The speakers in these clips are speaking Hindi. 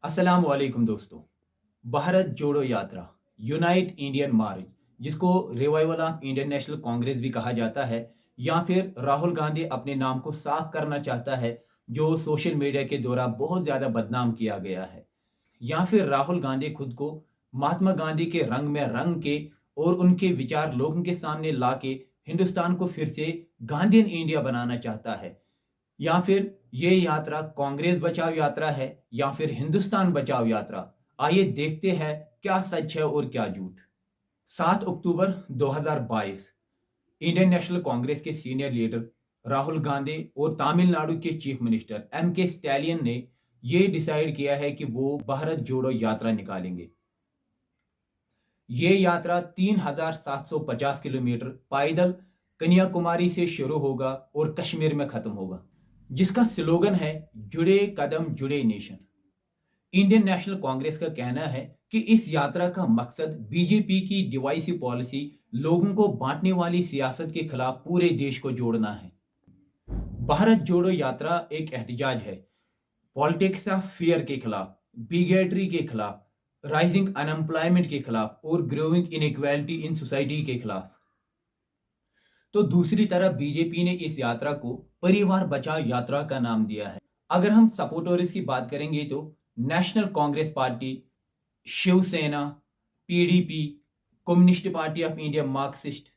अस्सलाम वालेकुम दोस्तों। भारत जोड़ो यात्रा, यूनाइट इंडियन मार्च, जिसको revival of Indian national Congress भी कहा जाता है, या फिर राहुल गांधी अपने नाम को साफ करना चाहता है, जो सोशल मीडिया के द्वारा बहुत ज़्यादा बदनाम किया गया है। या फिर राहुल गांधी खुद को महात्मा गांधी के रंग में रंग के और उनके विचार लोगों के सामने ला के हिंदुस्तान को फिर से गांधीन इंडिया बनाना चाहता है। या फिर ये यात्रा कांग्रेस बचाओ यात्रा है या फिर हिंदुस्तान बचाओ यात्रा। आइए देखते हैं क्या सच है और क्या झूठ। 7 अक्टूबर 2022 इंडियन नेशनल कांग्रेस के सीनियर लीडर राहुल गांधी और तमिलनाडु के चीफ मिनिस्टर एम के स्टैलियन ने ये डिसाइड किया है कि वो भारत जोड़ो यात्रा निकालेंगे। ये यात्रा 3750 किलोमीटर पैदल कन्याकुमारी से शुरू होगा और कश्मीर में खत्म होगा, जिसका स्लोगन है जुड़े कदम जुड़े नेशन। इंडियन नेशनल कांग्रेस का कहना है कि इस यात्रा का मकसद बीजेपी की डिवाइसिव पॉलिसी, लोगों को बांटने वाली सियासत के खिलाफ पूरे देश को जोड़ना है। भारत जोड़ो यात्रा एक एहतजाज है पॉलिटिक्स ऑफ फियर के खिलाफ, बिगेटरी के खिलाफ, राइजिंग अनएम्प्लॉयमेंट के खिलाफ और ग्रोइंग इनइक्वालिटी इन सोसाइटी के खिलाफ। तो दूसरी तरफ बीजेपी ने इस यात्रा को परिवार बचाओ यात्रा का नाम दिया है। अगर हम सपोर्टर्स की बात करेंगे तो नेशनल कांग्रेस पार्टी, शिवसेना, पीडीपी, कम्युनिस्ट पार्टी ऑफ इंडिया, मार्क्सिस्ट,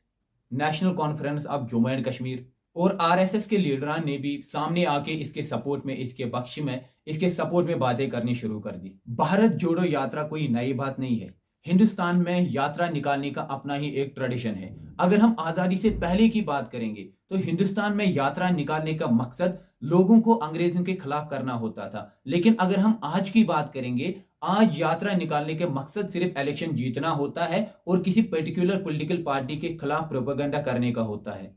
नेशनल कॉन्फ्रेंस ऑफ जम्मू एंड कश्मीर और आरएसएस के लीडरान ने भी सामने आके इसके सपोर्ट में, इसके पक्ष में, इसके सपोर्ट में बातें करनी शुरू कर दी। भारत जोड़ो यात्रा कोई नई बात नहीं है। हिंदुस्तान में यात्रा निकालने का अपना ही एक ट्रेडिशन है। अगर हम आज़ादी से पहले की बात करेंगे तो हिंदुस्तान में यात्रा निकालने का मकसद लोगों को अंग्रेजों के खिलाफ करना होता था। लेकिन अगर हम आज की बात करेंगे, आज यात्रा निकालने के मकसद सिर्फ इलेक्शन जीतना होता है और किसी पर्टिकुलर पॉलिटिकल पार्टी के खिलाफ प्रोपेगेंडा करने का होता है।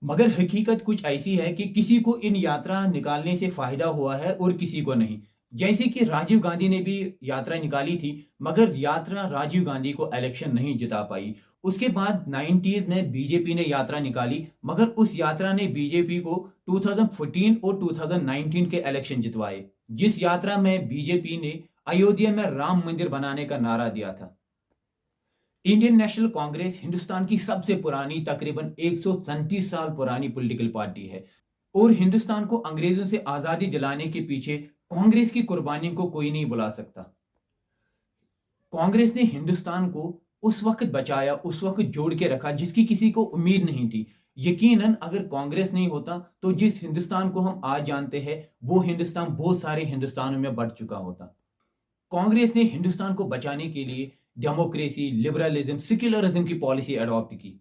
मगर हकीकत कुछ ऐसी है कि किसी को इन यात्रा निकालने से फायदा हुआ है और किसी को नहीं। जैसे कि राजीव गांधी ने भी यात्रा निकाली थी, मगर यात्रा राजीव गांधी को इलेक्शन नहीं जिता पाई। उसके बाद 90s में बीजेपी ने यात्रा निकाली, मगर उस यात्रा ने बीजेपी को 2014 और 2019 के इलेक्शन जितवाए, जिस यात्रा में बीजेपी ने अयोध्या में राम मंदिर बनाने का नारा दिया था। इंडियन नेशनल कांग्रेस हिंदुस्तान की सबसे पुरानी, तकरीबन 137 साल पुरानी पॉलिटिकल पार्टी है और हिंदुस्तान को अंग्रेजों से आजादी दिलाने के पीछे कांग्रेस की कुर्बानी को कोई नहीं बुला सकता। कांग्रेस ने हिंदुस्तान को उस वक्त बचाया, उस वक्त जोड़ के रखा जिसकी किसी को उम्मीद नहीं थी। यकीनन अगर कांग्रेस नहीं होता तो जिस हिंदुस्तान को हम आज जानते हैं वो हिंदुस्तान बहुत सारे हिंदुस्तानों में बढ़ चुका होता। कांग्रेस ने हिंदुस्तान को बचाने के लिए डेमोक्रेसी, लिबरलिज्म, सेक्युलरिज्म की पॉलिसी अडॉप्ट की,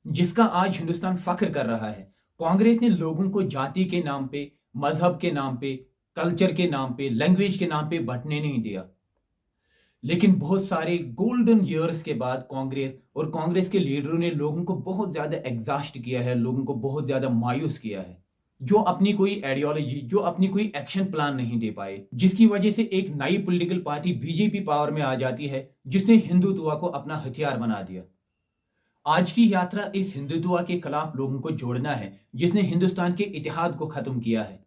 जिसका आज हिंदुस्तान फख्र कर रहा है। कांग्रेस ने लोगों को जाति के नाम पे, मजहब के नाम पे, कल्चर के नाम पे, लैंग्वेज के नाम पे बंटने नहीं दिया। लेकिन बहुत सारे गोल्डन ईयर्स के बाद कांग्रेस और कांग्रेस के लीडरों ने लोगों को बहुत ज्यादा एग्जॉस्ट किया है, लोगों को बहुत ज्यादा मायूस किया है, जो अपनी कोई आइडियोलॉजी, जो अपनी कोई एक्शन प्लान नहीं दे पाए, जिसकी वजह से एक नई पॉलिटिकल पार्टी बीजेपी पावर में आ जाती है, जिसने हिंदुत्व को अपना हथियार बना दिया। आज की यात्रा इस हिंदुत्व के खिलाफ लोगों को जोड़ना है, जिसने हिंदुस्तान के इतिहाद को खत्म किया है।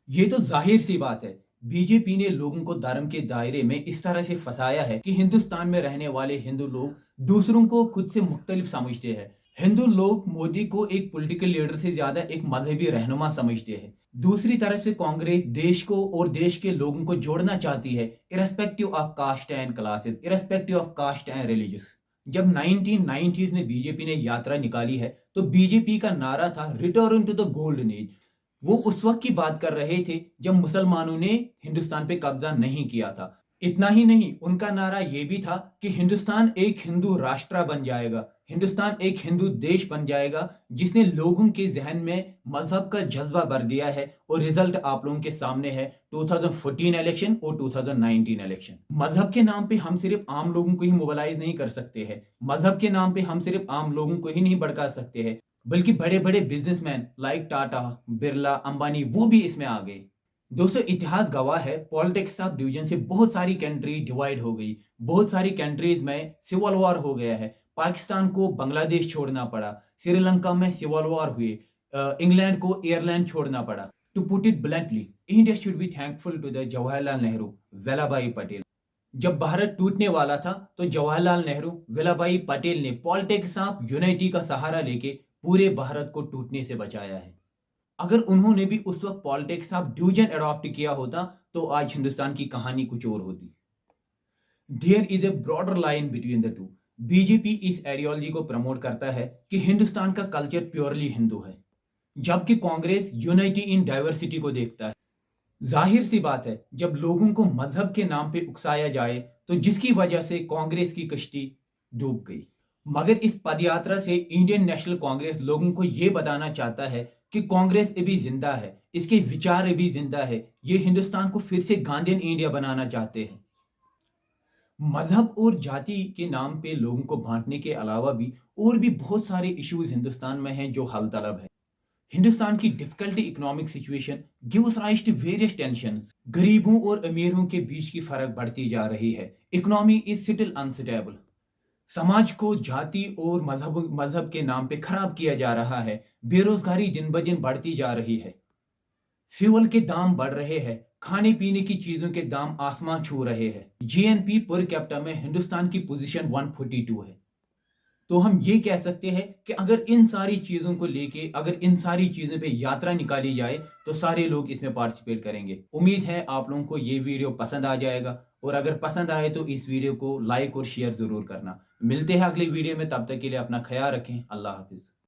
ये तो जाहिर सी बात है, बीजेपी ने लोगों को धर्म के दायरे में इस तरह से फंसाया है कि हिंदुस्तान में रहने वाले हिंदू लोग दूसरों को खुद से मुख्तलिफ समझते हैं। हिंदू लोग मोदी को एक पॉलिटिकल लीडर से ज्यादा एक मजहबी रहनुमा समझते हैं। दूसरी तरफ से कांग्रेस देश को और देश के लोगों को जोड़ना चाहती है, irrespective of caste and classes, irrespective of caste and religious. जब 1990s में बीजेपी ने यात्रा निकाली है तो बीजेपी का नारा था return to the golden age. वो उस वक्त की बात कर रहे थे जब मुसलमानों ने हिंदुस्तान पे कब्जा नहीं किया था। इतना ही नहीं, उनका नारा यह भी था कि हिंदुस्तान एक हिंदू राष्ट्र बन जाएगा, हिंदुस्तान एक हिंदू देश बन जाएगा, जिसने लोगों के जहन में मजहब का जज्बा भर दिया है। और रिजल्ट आप लोगों के सामने है, 2014 इलेक्शन और 2019 इलेक्शन। मजहब के नाम पे हम सिर्फ आम लोगों को ही मोबिलाइज नहीं कर सकते हैं, मजहब के नाम पे हम सिर्फ आम लोगों को ही नहीं भड़का सकते हैं, बल्कि बड़े बड़े बिजनेसमैन लाइक टाटा, बिरला, अंबानी, वो भी इसमें आ गए। दोस्तों, इतिहास गवाह है, पॉलिटिक्स ऑफ डिवीजन से बहुत सारी कंट्री डिवाइड हो गई, बहुत सारी कंट्रीज में सिविल वॉर हो गया है। पाकिस्तान को बांग्लादेश छोड़ना पड़ा, श्रीलंका में सिविल वॉर हुए, इंग्लैंड को आयरलैंड छोड़ना पड़ा। To put it bluntly, India should be thankful to the Jawaharlal Nehru, Vallabhbhai Patel. जब भारत टूटने वाला था तो जवाहरलाल नेहरू, वल्लभभाई पटेल ने पॉलिटिक्स ऑफ यूनिटी का सहारा लेके पूरे भारत को टूटने से बचाया है। अगर उन्होंने भी उस वक्त पॉलिटिक्स ऑफ डिवीजन अडॉप्ट किया होता तो आज हिंदुस्तान की कहानी कुछ और होती। There is a broader line between the two. BJP इस आइडियोलॉजी को प्रमोट करता है कि हिंदुस्तान का कल्चर प्योरली हिंदू है, जबकि कांग्रेस यूनिटी इन डाइवर्सिटी को देखता है। जाहिर सी बात है, जब लोगों को मजहब के नाम पे उकसाया जाए तो जिसकी वजह से कांग्रेस की कश्ती डूब गई। मगर इस पदयात्रा से इंडियन नेशनल कांग्रेस लोगों को यह बताना चाहता है कि कांग्रेस अभी जिंदा है, इसके विचार अभी जिंदा है। ये हिंदुस्तान को फिर से गांधीयन इंडिया बनाना चाहते हैं। मजहब और जाति के नाम पे लोगों को बांटने के अलावा भी और भी बहुत सारे इश्यूज हिंदुस्तान में हैं जो हल तलब है। हिंदुस्तान की difficult economic situation gives rise to various tensions. गरीबों और अमीरों के बीच की फर्क बढ़ती जा रही है। Economy is still unstable. समाज को जाति और मजहब के नाम पे खराब किया जा रहा है। बेरोजगारी दिन ब दिन बढ़ती जा रही है। फ्यूल के दाम बढ़ रहे हैं। खाने पीने की चीजों के दाम आसमान छू रहे हैं। जीएनपी पर कैपिटा में हिंदुस्तान की पोजीशन 142 है। तो हम ये कह सकते हैं कि अगर इन सारी चीजों को लेके, अगर इन सारी चीजों पे यात्रा निकाली जाए तो सारे लोग इसमें पार्टिसिपेट करेंगे। उम्मीद है आप लोगों को ये वीडियो पसंद आ जाएगा, और अगर पसंद आए तो इस वीडियो को लाइक और शेयर जरूर करना। मिलते हैं अगली वीडियो में, तब तक के लिए अपना ख्याल रखें। अल्लाह हाफिज।